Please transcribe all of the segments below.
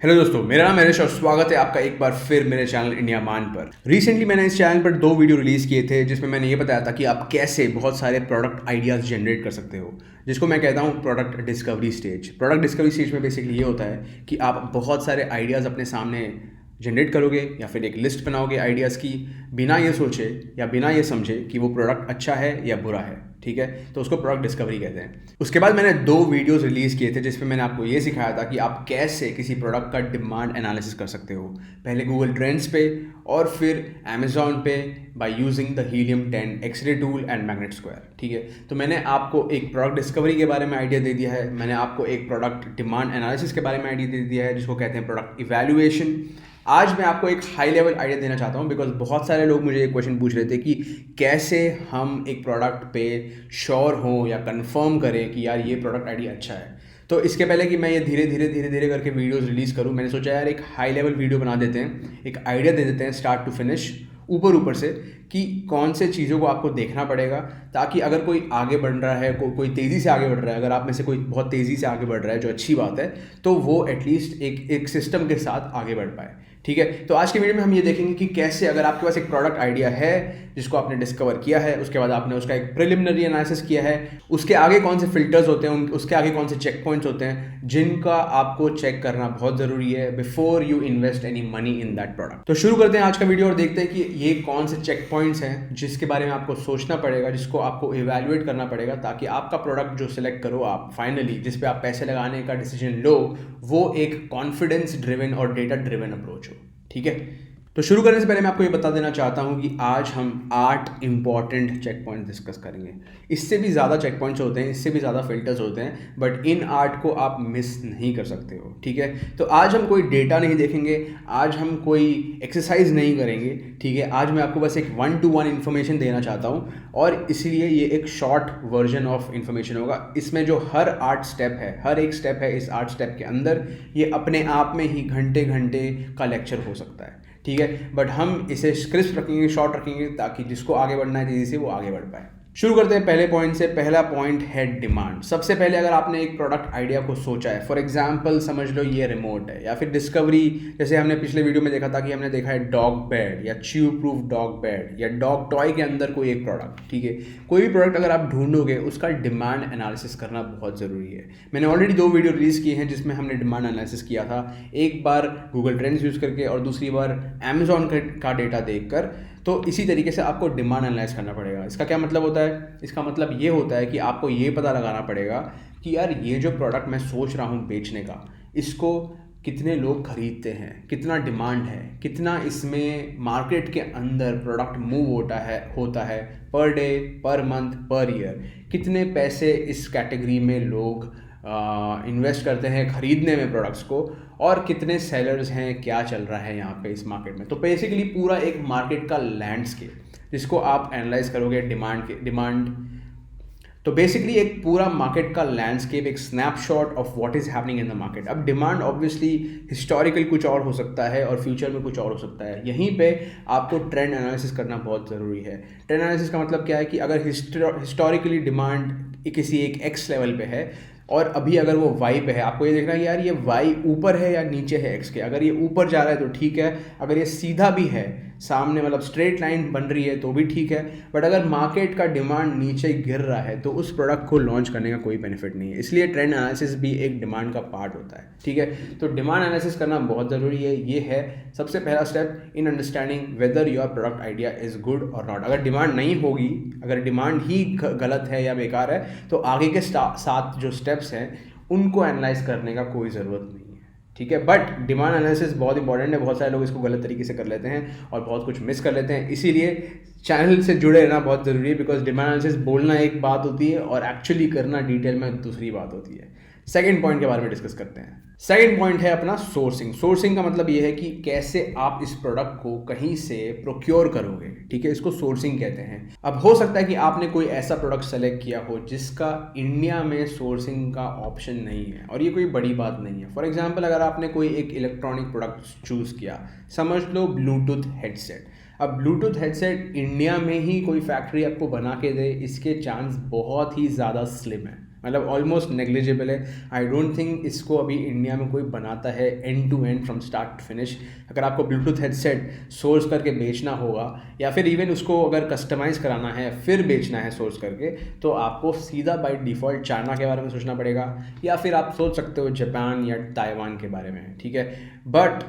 Hello दोस्तों, मेरा नाम नरेश और स्वागत है आपका एक बार फिर मेरे चैनल इंडिया मान पर। रिसेंटली मैंने इस चैनल पर 2 वीडियो रिलीज़ किए थे जिसमें मैंने ये बताया था कि आप कैसे बहुत सारे प्रोडक्ट आइडियाज़ जनरेट कर सकते हो, जिसको मैं कहता हूँ product discovery stage. Product discovery stage में बेसिकली ये होता है कि आप बहुत सारे आइडियाज़ अपने सामने जनरेट करोगे या फिर एक लिस्ट बनाओगे आइडियाज़ की, बिना ये सोचे या बिना ये समझे कि वो प्रोडक्ट अच्छा है या बुरा है। ठीक है, तो उसको प्रोडक्ट डिस्कवरी कहते हैं। उसके बाद मैंने 2 वीडियोस रिलीज़ किए थे जिसमें मैंने आपको ये सिखाया था कि आप कैसे किसी प्रोडक्ट का डिमांड एनालिसिस कर सकते हो, पहले गूगल ट्रेंड्स पे और फिर अमेजॉन पे by using the Helium 10 X-ray tool and magnet square. ठीक है, तो मैंने आपको एक प्रोडक्ट डिस्कवरी के बारे में आइडिया दे दिया है, मैंने आपको एक प्रोडक्ट डिमांड एनालिसिस के बारे में आइडिया दे दिया है जिसको कहते हैं प्रोडक्ट इवैल्यूएशन। आज मैं आपको एक हाई लेवल आइडिया देना चाहता हूँ बिकॉज बहुत सारे लोग मुझे एक क्वेश्चन पूछ रहे थे कि कैसे हम एक प्रोडक्ट पे श्योर हों या कंफर्म करें कि यार ये प्रोडक्ट आइडिया अच्छा है। तो इसके पहले कि मैं ये धीरे धीरे करके वीडियोस रिलीज़ करूँ, मैंने सोचा यार एक हाई लेवल वीडियो बना देते हैं, एक आइडिया दे देते हैं स्टार्ट टू फिनिश, ऊपर से कि कौन से चीज़ों को आपको देखना पड़ेगा ताकि अगर कोई आगे बढ़ रहा है, कोई तेज़ी से आगे बढ़ रहा है, अगर आप में से कोई बहुत तेज़ी से आगे बढ़ रहा है जो अच्छी बात है, तो वो एटलीस्ट एक सिस्टम के साथ आगे बढ़ पाए। ठीक है, तो आज के वीडियो में हम ये देखेंगे कि कैसे अगर आपके पास एक प्रोडक्ट आइडिया है जिसको आपने डिस्कवर किया है, उसके बाद आपने उसका एक प्रिलिमिनरी एनालिसिस किया है, उसके आगे कौन से फिल्टर्स होते हैं, उसके आगे कौन से चेक पॉइंट्स होते हैं जिनका आपको चेक करना बहुत ज़रूरी है before you invest any money in that product. तो शुरू करते हैं आज का वीडियो और देखते हैं कि ये कौन से चेक पॉइंट्स हैं जिसके बारे में आपको सोचना पड़ेगा, जिसको आपको इवैल्यूएट करना पड़ेगा ताकि आपका प्रोडक्ट जो सिलेक्ट करो आप फाइनली, जिस पे आप पैसे लगाने का डिसीजन लो, वो एक कॉन्फिडेंस ड्रिवन और डेटा ड्रिवन अप्रोच हो। ठीक है, तो शुरू करने से पहले मैं आपको ये बता देना चाहता हूँ कि आज हम 8 इंपॉर्टेंट चेक पॉइंट डिस्कस करेंगे। इससे भी ज़्यादा चेक पॉइंट्स होते हैं, इससे भी ज़्यादा फिल्टर्स होते हैं, बट इन 8 को आप मिस नहीं कर सकते हो। ठीक है, तो आज हम कोई डेटा नहीं देखेंगे, आज हम कोई एक्सरसाइज नहीं करेंगे। ठीक है, आज मैं आपको बस एक 1-to-1 इन्फॉर्मेशन देना चाहता हूँ और इसलिए ये एक शॉर्ट वर्जन ऑफ इन्फॉर्मेशन होगा। इसमें जो हर 8 स्टेप है, हर एक स्टेप है, इस 8 स्टेप के अंदर ये अपने आप में ही घंटे घंटे का लेक्चर हो सकता है। ठीक है, बट हम इसे क्रिस्प रखेंगे, शॉर्ट रखेंगे ताकि जिसको आगे बढ़ना है तेज़ी से वो आगे बढ़ पाए। शुरू करते हैं पहले पॉइंट से। पहला पॉइंट है डिमांड। सबसे पहले अगर आपने एक प्रोडक्ट आइडिया को सोचा है, फॉर एग्जांपल समझ लो ये रिमोट है या फिर डिस्कवरी, जैसे हमने पिछले वीडियो में देखा था कि हमने देखा है डॉग बेड या च्यू प्रूफ डॉग बेड या डॉग टॉय के अंदर कोई एक प्रोडक्ट। ठीक है, कोई भी प्रोडक्ट अगर आप ढूंढोगे उसका डिमांड एनालिसिस करना बहुत ज़रूरी है। मैंने ऑलरेडी 2 वीडियो रिलीज़ किए हैं जिसमें हमने डिमांड एनालिसिस किया था, एक बार गूगल ट्रेंड्स यूज़ करके और दूसरी बार अमेजॉन का डेटा देखकर। तो इसी तरीके से आपको डिमांड एनालाइज करना पड़ेगा। इसका क्या मतलब होता है? इसका मतलब ये होता है कि आपको ये पता लगाना पड़ेगा कि यार ये जो प्रोडक्ट मैं सोच रहा हूँ बेचने का, इसको कितने लोग खरीदते हैं, कितना डिमांड है, कितना इसमें मार्केट के अंदर प्रोडक्ट मूव होता है per day, per month, per year, कितने पैसे इस कैटेगरी में लोग इन्वेस्ट करते हैं खरीदने में प्रोडक्ट्स को, और कितने सेलर्स हैं, क्या चल रहा है यहाँ पे इस मार्केट में। तो बेसिकली पूरा एक मार्केट का लैंडस्केप जिसको आप एनालाइज करोगे डिमांड। तो बेसिकली एक पूरा मार्केट का लैंडस्केप, एक snapshot of what is happening in the market. अब डिमांड ऑब्वियसली हिस्टोरिकल कुछ और हो सकता है और फ्यूचर में कुछ और हो सकता है। यहीं पे आपको ट्रेंड एनालिसिस करना बहुत ज़रूरी है। ट्रेंड एनालिसिस का मतलब क्या है कि अगर हिस्टोरिकली डिमांड किसी एक एक्स लेवल पे है और अभी अगर वो वाई पे है, आपको ये देखना है यार ये वाई ऊपर है या नीचे है एक्स के। अगर ये ऊपर जा रहा है तो ठीक है, अगर ये सीधा भी है सामने, मतलब स्ट्रेट लाइन बन रही है तो भी ठीक है, बट अगर मार्केट का डिमांड नीचे गिर रहा है तो उस प्रोडक्ट को लॉन्च करने का कोई बेनिफिट नहीं है। इसलिए ट्रेंड एनालिसिस भी एक डिमांड का पार्ट होता है। ठीक है, तो डिमांड एनालिसिस करना बहुत ज़रूरी है। ये है सबसे पहला step in understanding whether your product idea is good और नॉट। अगर डिमांड नहीं होगी, अगर डिमांड ही गलत है या बेकार है, तो आगे के 7 जो स्टेप्स हैं उनको एनालाइज करने का कोई ज़रूरत नहीं है। ठीक है, बट डिमांड एनालिसिस बहुत इंपॉर्टेंट है। बहुत सारे लोग इसको गलत तरीके से कर लेते हैं और बहुत कुछ मिस कर लेते हैं, इसीलिए चैनल से जुड़े रहना बहुत ज़रूरी है। बिकॉज डिमांड एनालिसिस बोलना एक बात होती है और एक्चुअली करना डिटेल में दूसरी बात होती है। सेकंड पॉइंट के बारे में डिस्कस करते हैं। सेकंड पॉइंट है अपना सोर्सिंग। सोर्सिंग का मतलब ये है कि कैसे आप इस प्रोडक्ट को कहीं से प्रोक्योर करोगे। ठीक है, इसको सोर्सिंग कहते हैं। अब हो सकता है कि आपने कोई ऐसा प्रोडक्ट सेलेक्ट किया हो जिसका इंडिया में सोर्सिंग का ऑप्शन नहीं है, और ये कोई बड़ी बात नहीं है। फॉर एग्जाम्पल, अगर आपने कोई एक इलेक्ट्रॉनिक प्रोडक्ट चूज़ किया, समझ लो ब्लूटूथ हेडसेट। अब ब्लूटूथ हेडसेट इंडिया में ही कोई फैक्ट्री आपको बना के दे, इसके चांस बहुत ही ज़्यादा स्लिम है। मतलब ऑलमोस्ट नेग्लिजिबल है। आई डोंट थिंक इसको अभी इंडिया में कोई बनाता है end to end from start to finish. अगर आपको ब्लूटूथ हेडसेट सोर्स करके बेचना होगा या फिर इवन उसको अगर कस्टमाइज़ कराना है फिर बेचना है सोर्स करके, तो आपको सीधा बाय डिफ़ॉल्ट चाइना के बारे में सोचना पड़ेगा, या फिर आप सोच सकते हो जापान या ताइवान के बारे में, ठीक है। बट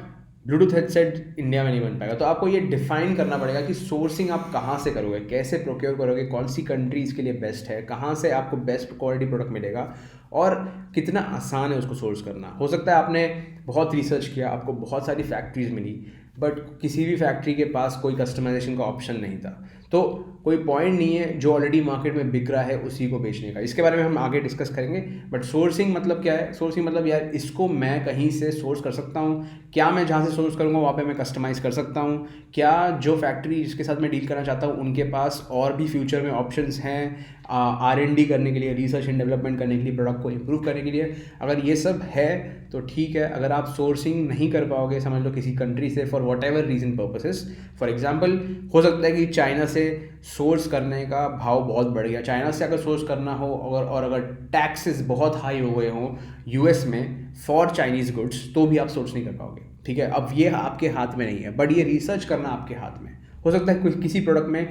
ब्लूटूथ हेडसेट इंडिया में नहीं बन पाएगा। तो आपको ये डिफाइन करना पड़ेगा कि सोर्सिंग आप कहाँ से करोगे, कैसे प्रोक्योर करोगे, कौन सी कंट्री इसके लिए बेस्ट है, कहाँ से आपको बेस्ट क्वालिटी प्रोडक्ट मिलेगा और कितना आसान है उसको सोर्स करना। हो सकता है आपने बहुत रिसर्च किया, आपको बहुत सारी फैक्ट्रीज मिली, बट किसी भी फैक्ट्री के पास कोई कस्टमाइजेशन का ऑप्शन नहीं था, तो कोई पॉइंट नहीं है जो ऑलरेडी मार्केट में बिक रहा है उसी को बेचने का। इसके बारे में हम आगे डिस्कस करेंगे। बट सोर्सिंग मतलब क्या है? सोर्सिंग मतलब यार इसको मैं कहीं से सोर्स कर सकता हूँ, क्या मैं जहाँ से सोर्स करूँगा वहाँ पे मैं कस्टमाइज़ कर सकता हूँ, क्या जो फैक्ट्री जिसके साथ मैं डील करना चाहता हूँ उनके पास और भी फ्यूचर में ऑप्शंस हैं R&D करने के लिए, रिसर्च एंड डेवलपमेंट करने के लिए, प्रोडक्ट को इम्प्रूव करने के लिए। अगर ये सब है तो ठीक है। अगर आप सोर्सिंग नहीं कर पाओगे समझ लो किसी कंट्री से for what ever reason purposes, for example हो सकता है कि चाइना से सोर्स करने का भाव बहुत बढ़ गया, चाइना से अगर सोर्स करना हो और अगर टैक्सेस बहुत हाई हो गए हों यूएस में फॉर चाइनीज़ गुड्स, तो भी आप सोर्स नहीं कर पाओगे, ठीक है। अब ये आपके हाथ में नहीं है, बट ये रिसर्च करना आपके हाथ में। हो सकता है किसी प्रोडक्ट में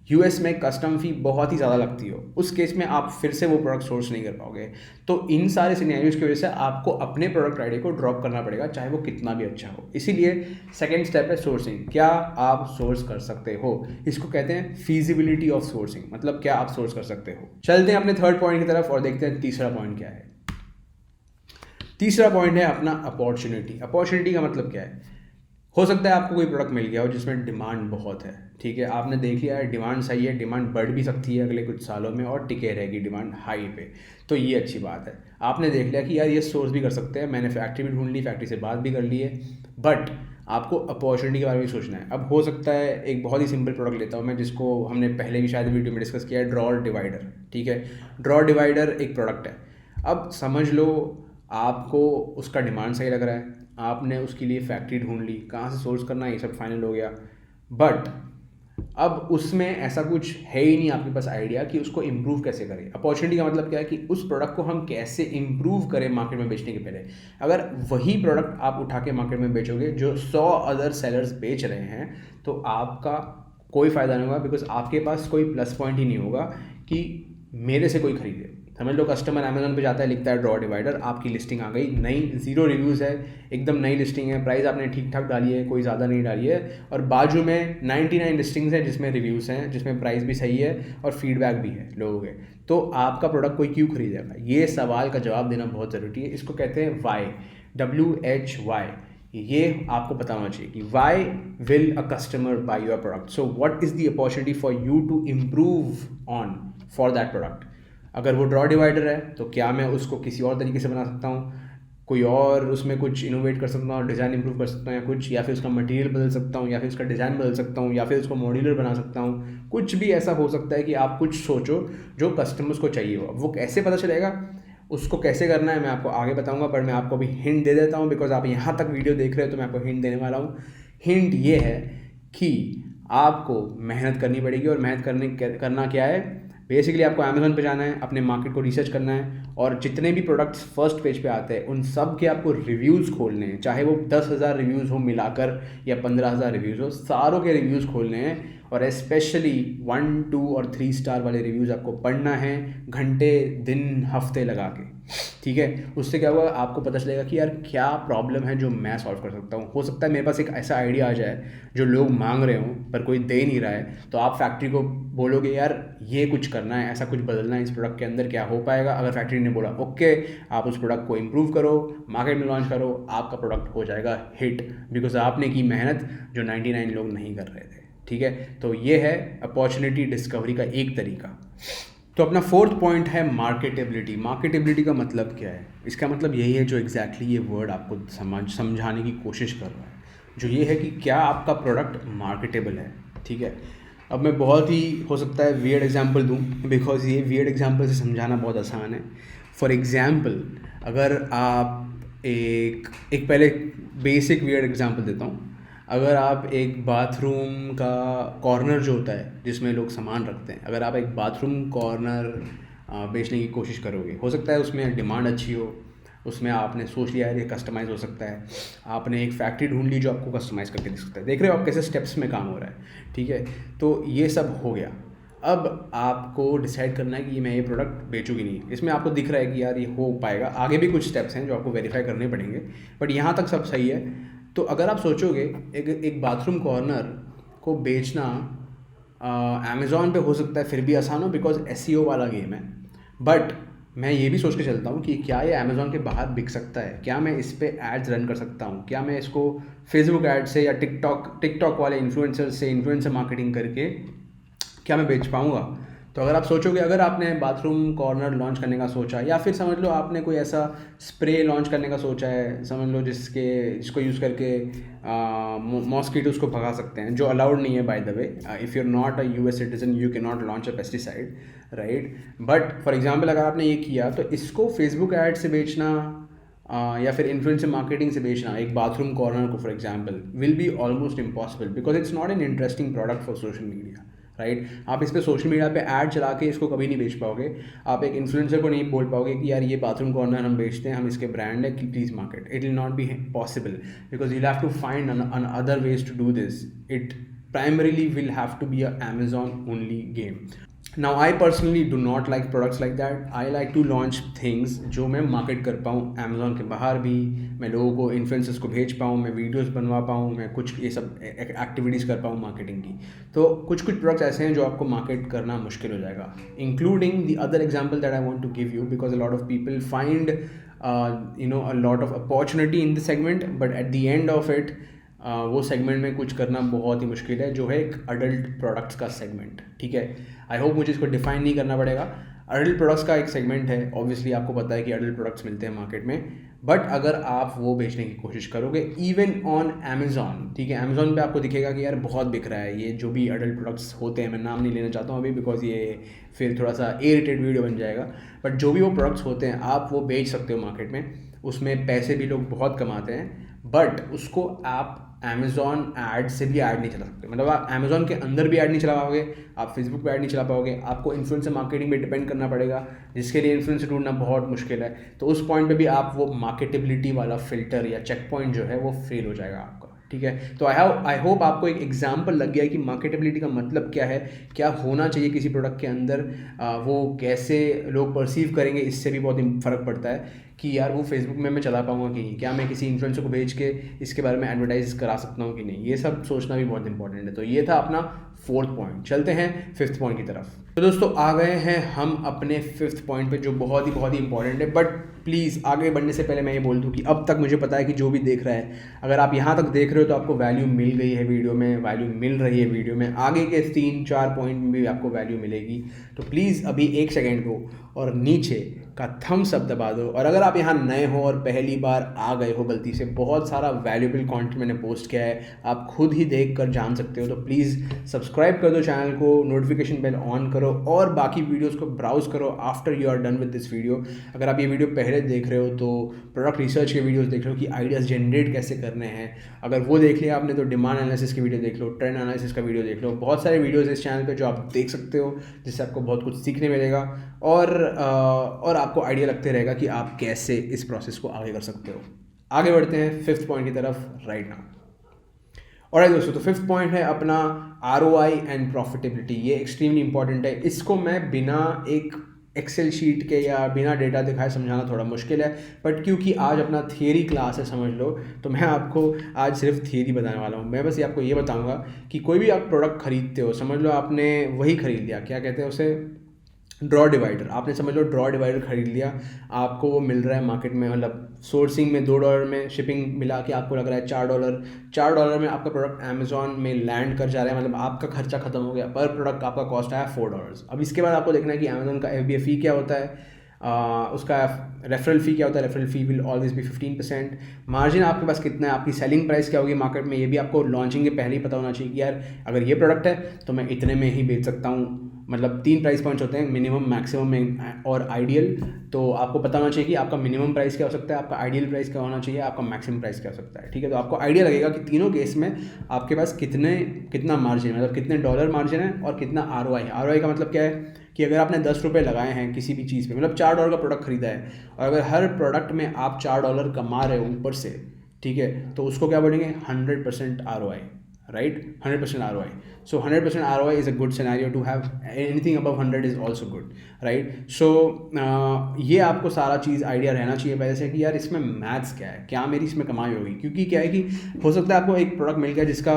यूएस में कस्टम फी बहुत ही ज़्यादा लगती हो, उस केस में आप फिर से वो प्रोडक्ट सोर्स नहीं कर पाओगे। तो इन सारे सिनेरियोज की वजह से आपको अपने प्रोडक्ट आइडिया को ड्रॉप करना पड़ेगा, चाहे वो कितना भी अच्छा हो। इसीलिए सेकेंड स्टेप है सोर्सिंग। क्या आप सोर्स कर सकते हो? इसको कहते हैं फीजिबिलिटी ऑफ सोर्सिंग, मतलब क्या आप सोर्स कर सकते हो। चलते हैं अपने थर्ड पॉइंट की तरफ और देखते हैं तीसरा पॉइंट क्या है। तीसरा पॉइंट है अपना अपॉर्चुनिटी। अपॉर्चुनिटी का मतलब क्या है? हो सकता है आपको कोई प्रोडक्ट मिल गया हो जिसमें डिमांड बहुत है, ठीक है, आपने देख लिया है डिमांड सही है, डिमांड बढ़ भी सकती है अगले कुछ सालों में और टिके रहेगी डिमांड हाई पे, तो ये अच्छी बात है। आपने देख लिया कि यार ये सोर्स भी कर सकते हैं, मैंने फैक्ट्री भी ढूंढ ली, फैक्ट्री से बात भी कर ली है, बट आपको अपॉर्चुनिटी के बारे में सोचना है। अब हो सकता है एक बहुत ही सिंपल प्रोडक्ट लेता हूँ मैं, जिसको हमने पहले भी शायद वीडियो में डिस्कस किया है, ड्रॉअर डिवाइडर, ठीक है। ड्रॉअर डिवाइडर एक प्रोडक्ट है। अब समझ लो आपको उसका डिमांड सही लग रहा है, आपने उसके लिए फैक्ट्री ढूंढ ली, कहाँ से सोर्स करना है ये सब फाइनल हो गया, बट अब उसमें ऐसा कुछ है ही नहीं आपके पास आइडिया कि उसको इम्प्रूव कैसे करें। अपॉर्चुनिटी का मतलब क्या है कि उस प्रोडक्ट को हम कैसे इम्प्रूव करें मार्केट में बेचने के पहले। अगर वही प्रोडक्ट आप उठा के मार्केट में बेचोगे जो 100 अदर सेलर्स बेच रहे हैं, तो आपका कोई फ़ायदा नहीं होगा, बिकॉज आपके पास कोई प्लस पॉइंट ही नहीं होगा कि मेरे से कोई खरीदे। समझ लो कस्टमर अमेजोन पे जाता है, लिखता है ड्रॉअर डिवाइडर, आपकी लिस्टिंग आ गई, नई, 0 रिव्यूज़ है, एकदम नई लिस्टिंग है, प्राइस आपने ठीक ठाक डाली है, कोई ज़्यादा नहीं डाली है, और बाजू में 99 लिस्टिंग्स हैं जिसमें रिव्यूज़ हैं, जिसमें प्राइस भी सही है और फीडबैक भी है लोगों के, तो आपका प्रोडक्ट कोई क्यों खरीदेगा? ये सवाल का जवाब देना बहुत ज़रूरी है। इसको कहते हैं वाई, WHY। ये आपको पता होना चाहिए कि why will a customer buy your product, so what is the opportunity for you to improve on for that product. अगर वो ड्रॉ डिवाइडर है तो क्या मैं उसको किसी और तरीके से बना सकता हूँ, कोई और उसमें कुछ इनोवेट कर सकता हूँ, डिज़ाइन इंप्रूव कर सकता हूँ, या कुछ, या फिर उसका मटेरियल बदल सकता हूँ, या फिर उसका डिज़ाइन बदल सकता हूँ, या फिर उसको मॉड्यूलर बना सकता हूँ। कुछ भी ऐसा हो सकता है कि आप कुछ सोचो जो कस्टमर्स को चाहिए हो। वो कैसे पता चलेगा, उसको कैसे करना है मैं आपको आगे बताऊंगा, पर मैं आपको अभी हिंट दे देता हूँ, बिकॉज आप यहाँ तक वीडियो देख रहे हो तो मैं आपको हिंट देने वाला हूँ। हिंट ये है कि आपको मेहनत करनी पड़ेगी, और मेहनत करना क्या है, बेसिकली आपको अमेजोन पे जाना है, अपने मार्केट को रिसर्च करना है, और जितने भी प्रोडक्ट्स फर्स्ट पेज पे आते हैं उन सब के आपको रिव्यूज़ खोलने हैं, चाहे वो 10,000 रिव्यूज़ हो मिलाकर या 15,000 रिव्यूज़ हो, सारों के रिव्यूज़ खोलने हैं, और स्पेशली 1, 2 और 3 स्टार वाले रिव्यूज़ आपको पढ़ना है, घंटे, दिन, हफ्ते लगा के, ठीक है। उससे क्या होगा, आपको पता चलेगा कि यार क्या प्रॉब्लम है जो मैं सॉल्व कर सकता हूँ। हो सकता है मेरे पास एक ऐसा आइडिया आ जाए जो लोग मांग रहे हों पर कोई दे नहीं रहा है, तो आप फैक्ट्री को बोलोगे यार ये कुछ करना है, ऐसा कुछ बदलना है इस प्रोडक्ट के अंदर, क्या हो पाएगा? अगर फैक्ट्री ने बोला ओके, आप उस प्रोडक्ट को इम्प्रूव करो, मार्केट में लॉन्च करो, आपका प्रोडक्ट हो जाएगा हिट, बिकॉज आपने की मेहनत जो 99 लोग नहीं कर रहे थे, ठीक है। तो ये है अपॉर्चुनिटी डिस्कवरी का एक तरीका। तो अपना फोर्थ पॉइंट है मार्केटेबिलिटी। मार्केटेबिलिटी का मतलब क्या है? इसका मतलब यही है जो एग्जैक्टली ये वर्ड आपको समझाने की कोशिश कर रहा है, जो ये है कि क्या आपका प्रोडक्ट मार्केटेबल है, ठीक है। अब मैं बहुत ही हो सकता है वियर्ड एग्जांपल दूं, बिकॉज ये वियर्ड एग्जांपल से समझाना बहुत आसान है। फॉर एग्जांपल, अगर आप एक पहले बेसिक वियर्ड एग्जांपल देता हूँ। अगर आप एक बाथरूम का कॉर्नर जो होता है जिसमें लोग सामान रखते हैं, अगर आप एक बाथरूम कॉर्नर बेचने की कोशिश करोगे। हो सकता है उसमें डिमांड अच्छी हो, उसमें आपने सोच लिया है ये कस्टमाइज़ हो सकता है, आपने एक फैक्ट्री ढूंढ ली जो आपको कस्टमाइज़ करके दे सकता है। देख रहे हो आप कैसे स्टेप्स में काम हो रहा है, ठीक है। तो ये सब हो गया। अब आपको डिसाइड करना है कि मैं ये प्रोडक्ट बेचूँ कि नहीं। इसमें आपको दिख रहा है कि यार ये हो पाएगा, आगे भी कुछ स्टेप्स हैं जो आपको वेरीफाई करने पड़ेंगे, बट यहाँ तक सब सही है। तो अगर आप सोचोगे एक बाथरूम कॉर्नर को बेचना अमेज़ॉन पे हो सकता है फिर भी आसान हो, बिकॉज एसईओ वाला गेम है। बट मैं ये भी सोच के चलता हूँ कि क्या ये अमेज़ॉन के बाहर बिक सकता है, क्या मैं इस पर एड्स रन कर सकता हूँ, क्या मैं इसको फेसबुक एड से या टिकटॉक वाले इन्फ्लुएंसर से इन्फ्लुएंसर मार्केटिंग करके क्या मैं बेच पाऊँगा। तो अगर आप सोचोगे, अगर आपने बाथरूम कॉर्नर लॉन्च करने का सोचा, या फिर समझ लो आपने कोई ऐसा स्प्रे लॉन्च करने का सोचा है, समझ लो जिसको यूज़ करके मॉस्किटोज़ को भगा सकते हैं, जो अलाउड नहीं है by the way. If you are not a US citizen you can not launch a pesticide, right. But for example अगर आपने ये किया तो इसको फेसबुक ऐड से बेचना या फिर इन्फ्लुएंसर मार्केटिंग से बेचना एक बाथरूम कॉर्नर को for example will be almost impossible, because it's not an interesting product for social media, right. आप इस पर सोशल मीडिया पे ऐड चला के इसको कभी नहीं बेच पाओगे। आप एक इन्फ्लुएंसर को नहीं बोल पाओगे कि यार ये बाथरूम कॉर्नर हम बेचते हैं, हम इसके ब्रांड है कि please market. It will not be possible because you have to find an other ways to do this. It primarily will have to be a Amazon only game. Now I personally do not like products like that. I like to launch things जो मैं market कर पाऊँ Amazon के बाहर भी, मैं लोगों को इन्फ्लुएंसर्स को भेज पाऊँ, मैं वीडियोस बनवा पाऊँ, मैं कुछ ये सब एक्टिविटीज़ कर पाऊँ मार्केटिंग की। तो कुछ प्रोडक्ट्स ऐसे हैं जो आपको मार्केट करना मुश्किल हो जाएगा, including the other example that I want to give you, because a lot of people find a lot of opportunity in the segment, but at the end of it वो segment में कुछ करना बहुत ही मुश्किल है, जो है एक अडल्ट प्रोडक्ट्स का सेगमेंट, ठीक है। आई होप मुझे इसको डिफाइन नहीं करना पड़ेगा। अडल्ट प्रोडक्ट्स का एक सेगमेंट है, ऑब्वियसली आपको पता है कि अडल्ट प्रोडक्ट्स मिलते हैं मार्केट में, बट अगर आप वो बेचने की कोशिश करोगे इवन ऑन अमेज़ॉन, ठीक है, अमेज़ॉन पे आपको दिखेगा कि यार बहुत बिक रहा है ये जो भी अडल्ट प्रोडक्ट्स होते हैं। मैं नाम नहीं लेना चाहता हूँ अभी, बिकॉज ये फिर थोड़ा सा इरिटेड वीडियो बन जाएगा, बट जो भी वो प्रोडक्ट्स होते हैं आप वो बेच सकते हो मार्केट में। उसमें पैसे भी लोग बहुत कमाते हैं, बट उसको आप अमेज़ॉन ऐड से भी ऐड नहीं चला सकते। मतलब आप अमेज़ॉन के अंदर भी ऐड नहीं चला पाओगे, आप फेसबुक पे ऐड नहीं चला पाओगे, आपको इन्फ्लुएंसर मार्केटिंग पे डिपेंड करना पड़ेगा, जिसके लिए इन्फ्लुएंसर ढूंढना बहुत मुश्किल है। तो उस पॉइंट पे भी आप वो मार्केटेबिलिटी वाला फिल्टर या चेक पॉइंट जो है वो फेल हो जाएगा आपका, ठीक है। तो आई होप आपको एक एग्जाम्पल लग गया कि मार्केटेबिलिटी का मतलब क्या है, क्या होना चाहिए किसी प्रोडक्ट के अंदर, वो कैसे लोग परसीव करेंगे, इससे भी बहुत फ़र्क पड़ता है कि यार वो फेसबुक में मैं चला पाऊँगा कि नहीं, क्या मैं किसी इन्फ्लुएंसर को भेज के इसके बारे में एडवर्टाइज करा सकता हूँ कि नहीं, ये सब सोचना भी बहुत इंपॉर्टेंट है। तो ये था अपना 4th पॉइंट। चलते हैं 5th पॉइंट की तरफ। तो दोस्तों आ गए हैं हम अपने 5th पॉइंट पे, जो बहुत ही इंपॉर्टेंट है। बट प्लीज़ आगे बढ़ने से पहले मैं ये बोल दूँ कि अब तक मुझे पता है कि जो भी देख रहा है, अगर आप यहाँ तक देख रहे हो तो आपको वैल्यू मिल गई है वीडियो में, वैल्यू मिल रही है वीडियो में, आगे के 3-4 पॉइंट में भी आपको वैल्यू मिलेगी। तो प्लीज़ अभी 1 सेकेंड को और नीचे का थम्स अप दबा दो। और अगर आप यहाँ नए हो और पहली बार आ गए हो गलती से, बहुत सारा वैल्यूएबल कंटेंट मैंने पोस्ट किया है, आप खुद ही देख कर जान सकते हो। तो प्लीज़ सब्सक्राइब कर दो चैनल को, नोटिफिकेशन बेल ऑन करो और बाकी वीडियोस को ब्राउज करो after you are done with this video. अगर आप ये वीडियो पहले देख रहे हो तो प्रोडक्ट रिसर्च के वीडियोस देख लो कि आइडियाज़ जनरेट कैसे करने हैं, अगर वो देख लिया आपने तो डिमांड एनालिसिस की वीडियो देख लो, ट्रेंड एनालिसिस का वीडियो देख लो। बहुत सारे वीडियोज़ इस चैनल पर जो आप देख सकते हो, जिससे आपको बहुत कुछ सीखने मिलेगा और आपको आइडिया लगते रहेगा कि आप कैसे इस प्रोसेस को आगे कर सकते हो। आगे बढ़ते हैं 5th पॉइंट की तरफ राइट नाउ। और दोस्तों, तो 5th पॉइंट है अपना ROI एंड प्रॉफिटेबिलिटी। ये एक्सट्रीमली इंपॉर्टेंट है। इसको मैं बिना एक एक्सेल शीट के या बिना डेटा दिखाए समझाना थोड़ा मुश्किल है, बट क्योंकि आज अपना थियरी क्लास है समझ लो, तो मैं आपको आज सिर्फ थियरी बताने वाला हूँ। मैं बस आपको ये बताऊँगा कि कोई भी आप प्रोडक्ट खरीदते हो, समझ लो आपने वही खरीद लिया, क्या कहते हैं उसे, ड्रॉ डिवाइडर। आपने समझ लो ड्रॉ डिवाइडर खरीद लिया, आपको वो मिल रहा है मार्केट में, मतलब सोर्सिंग में $2 में, शिपिंग मिला के आपको लग रहा है $4 में आपका प्रोडक्ट अमेज़ॉन में लैंड कर जा रहा है। मतलब आपका खर्चा खत्म हो गया, पर प्रोडक्ट आपका कॉस्ट आया $4। अब इसके बाद आपको देखना है कि अमेज़ॉन का FBA फ़ी क्या होता है, उसका रेफरल फ़ी क्या होता है। Referral fee will always be 15%। Margin आपके पास कितना है, आपकी सेलिंग प्राइस क्या होगी मार्केट में, ये भी आपको लॉन्चिंग के पहले ही पता होना चाहिए कि यार अगर ये प्रोडक्ट है तो मैं इतने में ही बेच सकता हूँ, मतलब 3 प्राइस पॉइंट्स होते हैं, मिनिमम, मैक्सिमम और आइडियल। तो आपको पता होना चाहिए कि आपका मिनिमम प्राइस क्या हो सकता है, आपका आइडियल प्राइस क्या होना चाहिए, आपका मैक्सिमम प्राइस क्या हो सकता है, ठीक है। तो आपको आइडिया लगेगा कि तीनों केस में आपके पास कितना मार्जिन, मतलब कितने डॉलर मार्जिन है और कितना ROI है। ROI का मतलब क्या है कि अगर आपने $10 लगाए हैं किसी भी चीज़ पे, मतलब $4 का प्रोडक्ट खरीदा है, और अगर हर प्रोडक्ट में आप $4 कमा रहे हो ऊपर से, ठीक है, तो उसको क्या बोलेंगे, 100% ROI, right, 100% ROI। So 100% ROI is a good scenario to have. Anything above 100 is also good, right? So ये आपको सारा चीज़ आइडिया रहना चाहिए पहले से कि यार इसमें मैथ्स क्या है, क्या मेरी इसमें कमाई होगी। क्योंकि क्या है कि हो सकता है आपको एक प्रोडक्ट मिल गया जिसका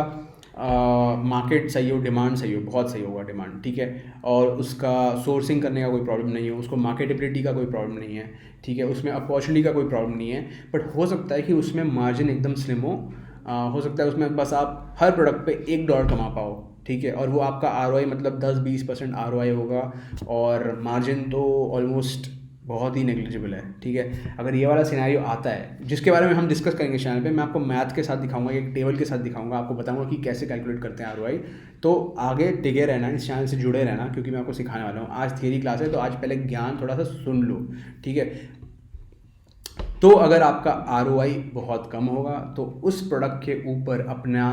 मार्केट सही हो, डिमांड सही हो, बहुत सही होगा डिमांड, ठीक है, और उसका सोर्सिंग करने का कोई प्रॉब्लम नहीं हो, उसको मार्केटेबिलिटी का कोई प्रॉब्लम नहीं है, ठीक है, उसमें अपॉर्चुनिटी का कोई प्रॉब्लम नहीं है, बट हो सकता है कि उसमें मार्जिन एकदम स्लिम हो सकता है उसमें बस आप हर प्रोडक्ट पे $1 कमा पाओ, ठीक है, और वो आपका ROI मतलब 10-20% ROI होगा, और मार्जिन तो ऑलमोस्ट बहुत ही नेग्लिजिबल है, ठीक है। अगर ये वाला सिनेरियो आता है, जिसके बारे में हम डिस्कस करेंगे चैनल पे, मैं आपको मैथ के साथ दिखाऊंगा, एक टेबल के साथ दिखाऊंगा, आपको बताऊंगा कि कैसे कैलकुलेट करते हैं ROI। तो आगे टिके रहना, इस चैनल से जुड़े रहना, क्योंकि मैं आपको सिखाने वाला हूँ। आज थियरी क्लास है, तो आज पहले ज्ञान थोड़ा सा सुन लो, ठीक है। तो अगर आपका ROI बहुत कम होगा तो उस प्रोडक्ट के ऊपर अपना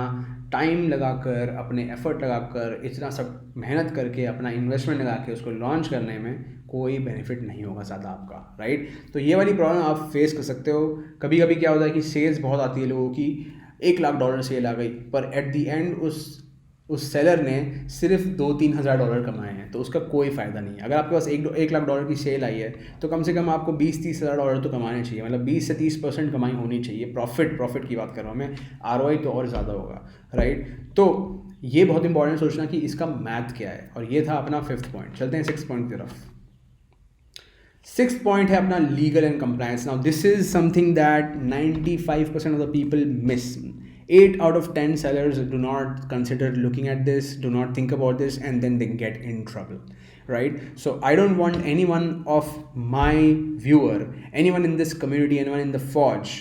टाइम लगाकर, अपने एफर्ट लगाकर, इतना सब मेहनत करके, अपना इन्वेस्टमेंट लगा के उसको लॉन्च करने में कोई बेनिफिट नहीं होगा ज़्यादा आपका, राइट। तो ये वाली प्रॉब्लम आप फेस कर सकते हो। कभी कभी क्या होता है कि सेल्स बहुत आती है लोगों की, $1 लाख सेल आ गई, पर एट दी एंड उस सेलर ने सिर्फ $2-3 हज़ार कमाए हैं, तो उसका कोई फ़ायदा नहीं है। अगर आपके पास $1 लाख की सेल आई है तो कम से कम आपको $20-30 हज़ार तो कमाने चाहिए, मतलब 20 से 30% कमाई होनी चाहिए। प्रॉफिट की बात कर रहा हूँ मैं, ROI तो और ज़्यादा होगा, राइट। तो ये बहुत इंपॉर्टेंट सोचना कि इसका मैथ क्या है। और ये था अपना 5th पॉइंट। चलते हैं 6th पॉइंट की तरफ। 6th पॉइंट है अपना legal and compliance. Now this is something that 95% of the people miss. 8 out of 10 sellers do not consider looking at this, do not think about this, and then they get in trouble, right? So I don't want anyone of my viewer, anyone in this community, anyone in the Forge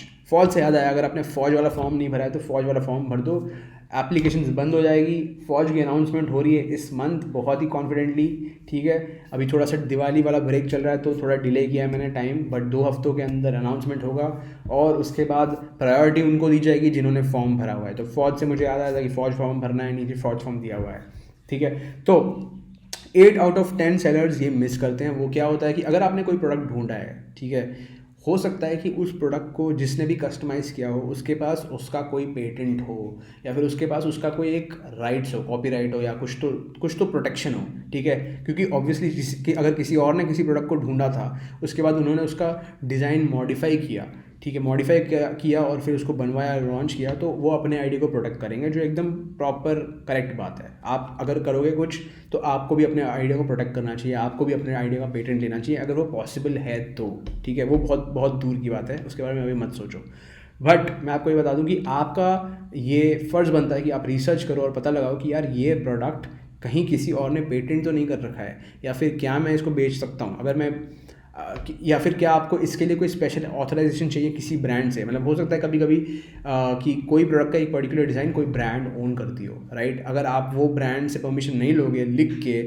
से याद आया, अगर आपने फौज वाला form नहीं भरा है तो फौज वाला फॉर्म भर दो, एप्लीकेशंस बंद हो जाएगी। फौज की अनाउंसमेंट हो रही है इस मंथ बहुत ही कॉन्फिडेंटली, ठीक है। अभी थोड़ा सा दिवाली वाला ब्रेक चल रहा है तो थोड़ा डिले किया है मैंने टाइम, बट 2 हफ्तों के अंदर अनाउंसमेंट होगा, और उसके बाद प्रायोरिटी उनको दी जाएगी जिन्होंने फॉर्म भरा हुआ है। तो फौज से मुझे याद आया था कि फौज फॉर्म भरना है, नीचे फौज फॉर्म दिया हुआ है, ठीक है। तो 8 out of 10 सेलर्स ये मिस करते हैं। वो क्या होता है कि अगर आपने कोई प्रोडक्ट ढूंढा है, ठीक है, हो सकता है कि उस प्रोडक्ट को जिसने भी कस्टमाइज़ किया हो उसके पास उसका कोई पेटेंट हो, या फिर उसके पास उसका कोई एक राइट्स हो, कॉपीराइट हो, या कुछ तो प्रोटेक्शन हो, ठीक है। क्योंकि ऑब्वियसली अगर किसी और ने किसी प्रोडक्ट को ढूंढा था, उसके बाद उन्होंने उसका डिज़ाइन मॉडिफाई किया, ठीक है, मॉडिफाई किया और फिर उसको बनवाया, लॉन्च किया, तो वो अपने आइडिया को प्रोटेक्ट करेंगे, जो एकदम प्रॉपर करेक्ट बात है। आप अगर करोगे कुछ तो आपको भी अपने आइडिया को प्रोटेक्ट करना चाहिए, आपको भी अपने आइडिया का पेटेंट लेना चाहिए, अगर वो पॉसिबल है तो, ठीक है। वो बहुत बहुत दूर की बात है, उसके बारे में अभी मत सोचो। बट मैं आपको ये बता दूं कि आपका ये फ़र्ज़ बनता है कि आप रिसर्च करो और पता लगाओ कि यार ये प्रोडक्ट कहीं किसी और ने पेटेंट तो नहीं कर रखा है, या फिर क्या मैं इसको बेच सकता हूँ, अगर मैं या फिर क्या आपको इसके लिए कोई स्पेशल ऑथराइजेशन चाहिए किसी ब्रांड से। मतलब हो सकता है कभी कभी कि कोई प्रोडक्ट का एक पर्टिकुलर डिज़ाइन कोई ब्रांड ओन करती हो, राइट। अगर आप वो ब्रांड से परमिशन नहीं लोगे लिख के,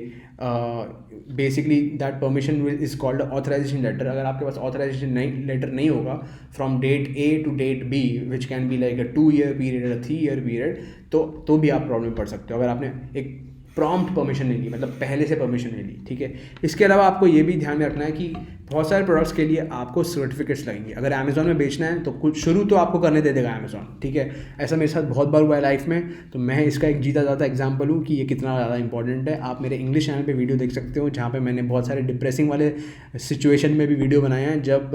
basically that permission is called authorisation letter. अगर आपके पास ऑथराइजेशन लेटर नहीं होगा from date A to date B, which can be like a 2-year period, a 3-year period, तो भी आप प्रॉब्लम पड़ सकते हो अगर आपने एक प्रॉम्प्ट परमिशन नहीं ली, मतलब पहले से परमिशन नहीं ली, ठीक है। इसके अलावा आपको ये भी ध्यान में रखना है कि बहुत सारे प्रोडक्ट्स के लिए आपको सर्टिफिकेट्स लगेंगे। अगर अमेज़ॉन में बेचना है तो कुछ शुरू तो आपको करने दे देगा अमेज़ॉन, ठीक है। ऐसा मेरे साथ बहुत बार हुआ है लाइफ में, तो मैं इसका एक जीता जाता एग्जाम्पल हूँ कि ये कितना ज़्यादा इंपॉर्टेंट है। आप मेरे इंग्लिश चैनल पे वीडियो देख सकते हो, जहाँ पे मैंने बहुत सारे डिप्रेसिंग वाले सिचुएशन में भी वीडियो बनाए हैं, जब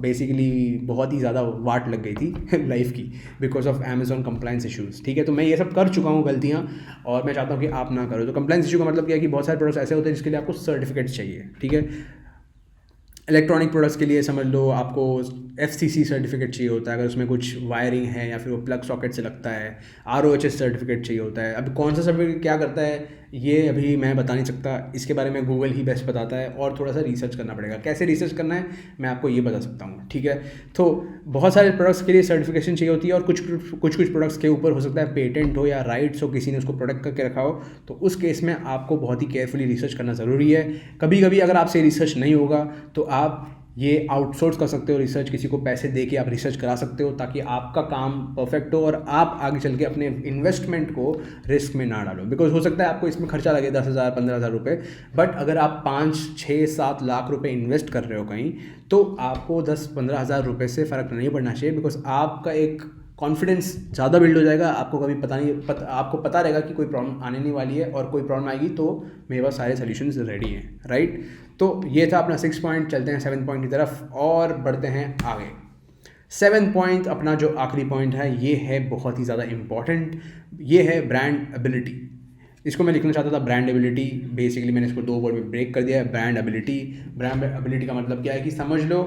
बेसिकली बहुत ही ज़्यादा वाट लग गई थी लाइफ की because of Amazon compliance issues, ठीक है। तो मैं ये सब कर चुका हूँ गलतियाँ, और मैं चाहता हूँ कि आप ना करो। तो कंप्लाइंस इशू का मतलब क्या है कि बहुत सारे प्रोडक्ट्स ऐसे होते हैं जिसके लिए आपको सर्टिफिकेट्स चाहिए, ठीक है। इलेक्ट्रॉनिक प्रोडक्ट्स के लिए समझ लो आपको FCC सर्टिफिकेट चाहिए होता है, अगर उसमें कुछ वायरिंग है या फिर वो प्लग सॉकेट से लगता है, ROHS सर्टिफिकेट चाहिए होता है। अब कौन सा सर्टिफिकेट क्या करता है ये अभी मैं बता नहीं सकता, इसके बारे में गूगल ही बेस्ट बताता है और थोड़ा सा रिसर्च करना पड़ेगा। कैसे रिसर्च करना है मैं आपको ये बता सकता हूँ, ठीक है। तो बहुत सारे प्रोडक्ट्स के लिए सर्टिफिकेशन चाहिए होती है और कुछ प्रोडक्ट्स के ऊपर हो सकता है पेटेंट हो या राइट्स हो, किसी ने उसको प्रोडक्ट करके रखा हो, तो उस केस में आपको बहुत ही केयरफुली रिसर्च करना ज़रूरी है। कभी कभी अगर आपसे रिसर्च नहीं होगा तो आप ये आउटसोर्स कर सकते हो रिसर्च, किसी को पैसे दे के आप रिसर्च करा सकते हो ताकि आपका काम परफेक्ट हो और आप आगे चल के अपने इन्वेस्टमेंट को रिस्क में ना डालो। बिकॉज हो सकता है आपको इसमें खर्चा लगे 10,000 15,000 रुपये, बट अगर आप 5 6 7 लाख रुपए इन्वेस्ट कर रहे हो कहीं, तो आपको 10-15 हज़ार रुपये से फ़र्क नहीं पड़ना चाहिए। बिकॉज आपका एक कॉन्फिडेंस ज़्यादा बिल्ड हो जाएगा, आपको कभी आपको पता रहेगा कि कोई प्रॉब्लम आने नहीं वाली है, और कोई प्रॉब्लम आएगी तो मेरे पास सारे सॉल्यूशंस रेडी हैं, राइट। तो ये था अपना 6 पॉइंट। चलते हैं 7 पॉइंट की तरफ और बढ़ते हैं आगे। 7 पॉइंट अपना जो आखिरी पॉइंट है ये है बहुत ही ज़्यादा इम्पॉर्टेंट, ये है ब्रांड एबिलिटी। इसको मैं लिखना चाहता था ब्रांड एबिलिटी, बेसिकली मैंने इसको 2 वर्ड में ब्रेक कर दिया है। ब्रांड एबिलिटी का मतलब क्या है कि समझ लो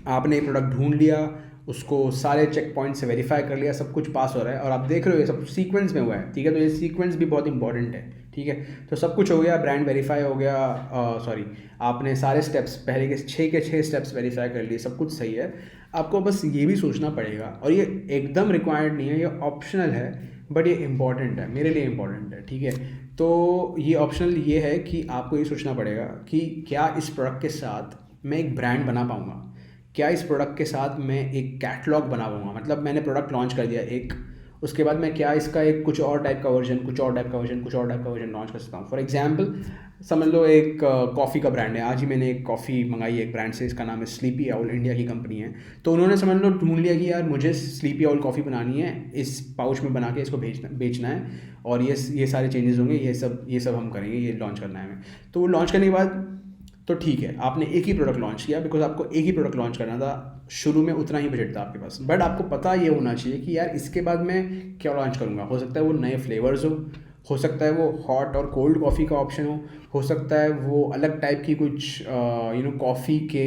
आपने एक प्रोडक्ट ढूंढ लिया, उसको सारे चेक पॉइंट से वेरीफाई कर लिया, सब कुछ पास हो रहा है और आप देख रहे हो ये सब सीक्वेंस में हुआ है, ठीक है। तो ये सीक्वेंस भी बहुत इंपॉर्टेंट है, ठीक है। तो सब कुछ हो गया, ब्रांड वेरीफाई हो गया, आपने सारे स्टेप्स पहले के 6 स्टेप्स वेरीफाई कर लिए, सब कुछ सही है। आपको बस ये भी सोचना पड़ेगा, और ये एकदम रिक्वायर्ड नहीं है, ये ऑप्शनल है, बट ये इंपॉर्टेंट है, मेरे लिए इंपॉर्टेंट है, ठीक है। तो ये ऑप्शनल ये है कि आपको ये सोचना पड़ेगा कि क्या इस प्रोडक्ट के साथ मैं एक ब्रांड बना पाऊँगा, क्या इस प्रोडक्ट के साथ मैं एक कैटलॉग बना पाऊँगा। मतलब मैंने प्रोडक्ट लॉन्च कर दिया एक, उसके बाद मैं क्या इसका एक कुछ और टाइप का वर्जन लॉन्च कर सकता हूँ। फॉर एग्जांपल समझ लो एक कॉफ़ी का ब्रांड है, आज ही मैंने एक कॉफ़ी मंगाई है एक ब्रांड से, इसका नाम है स्लीपी आउल, इंडिया की कंपनी है। तो उन्होंने समझ लो ढूंढ लिया कि यार मुझे स्लीपी आउल कॉफ़ी बनानी है, इस पाउच में बना के इसको बेचना है, और ये सारे चेंजेस होंगे, ये सब हम करेंगे, ये लॉन्च करना है हमें। तो वो लॉन्च करने के बाद तो ठीक है, आपने एक ही प्रोडक्ट लॉन्च किया, बिकॉज आपको एक ही प्रोडक्ट लॉन्च करना था, शुरू में उतना ही बजट था आपके पास। बट आपको पता ये होना चाहिए कि यार इसके बाद मैं क्या लॉन्च करूँगा। हो सकता है वो नए फ्लेवर्स हो सकता है वो हॉट और कोल्ड कॉफ़ी का ऑप्शन हो सकता है वो अलग टाइप की कुछ कॉफ़ी के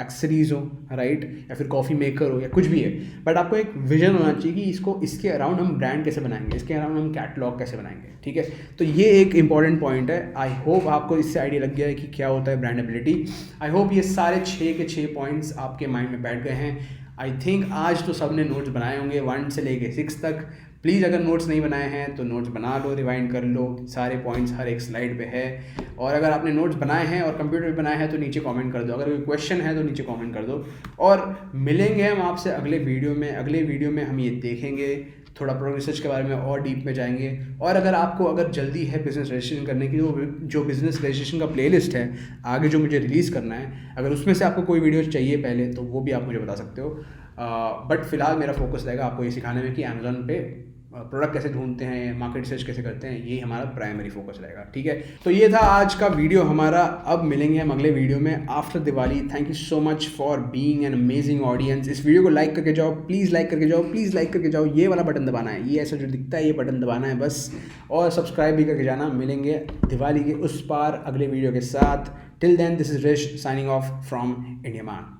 एक्सेसरीज हो, राइट, या फिर कॉफ़ी मेकर हो, या कुछ भी है। बट आपको एक विजन होना चाहिए कि इसके अराउंड हम ब्रांड कैसे बनाएंगे, इसके अराउंड हम कैटलॉग कैसे बनाएंगे, ठीक है। तो ये एक इंपॉर्टेंट पॉइंट है। आई होप आपको इससे आइडिया लग गया है कि क्या होता है ब्रांड एबिलिटी। आई होप ये सारे 6 के 6 पॉइंट्स आपके माइंड में बैठ गए हैं। आई थिंक आज तो सबने नोट्स बनाए होंगे 1 से लेके 6 तक। प्लीज़ अगर नोट्स नहीं बनाए हैं तो नोट्स बना लो, रिवाइंड कर लो, सारे पॉइंट्स हर एक स्लाइड पे है। और अगर आपने नोट्स बनाए हैं और कंप्यूटर पे बनाए हैं तो नीचे कमेंट कर दो, अगर कोई क्वेश्चन है तो नीचे कमेंट कर दो। और मिलेंगे हम आपसे अगले वीडियो में हम ये देखेंगे, थोड़ा प्रोडक्ट रिसर्च के बारे में और डीप में जाएंगे। और अगर जल्दी है बिज़नेस रजिस्ट्रेशन करने की, जो बिज़नेस रजिस्ट्रेशन का प्लेलिस्ट है आगे जो मुझे रिलीज़ करना है, अगर उसमें से आपको कोई वीडियो चाहिए पहले तो वो भी आप मुझे बता सकते हो। बट फिलहाल मेरा फोकस रहेगा आपको ये सिखाने में कि अमेज़ॉन पे प्रोडक्ट कैसे ढूंढते हैं, मार्केट रिसर्च कैसे करते हैं, यही हमारा प्राइमरी फोकस रहेगा, ठीक है। तो ये था आज का वीडियो हमारा। अब मिलेंगे हम अगले वीडियो में after Diwali. Thank you so much for being an amazing audience. इस वीडियो को लाइक करके जाओ, प्लीज़ लाइक करके जाओ। ये वाला बटन दबाना है, ये ऐसा जो दिखता है ये बटन दबाना है बस, और सब्सक्राइब भी करके जाना। मिलेंगे दिवाली के उस पार अगले वीडियो के साथ। Till then this is Rish signing off from India मान।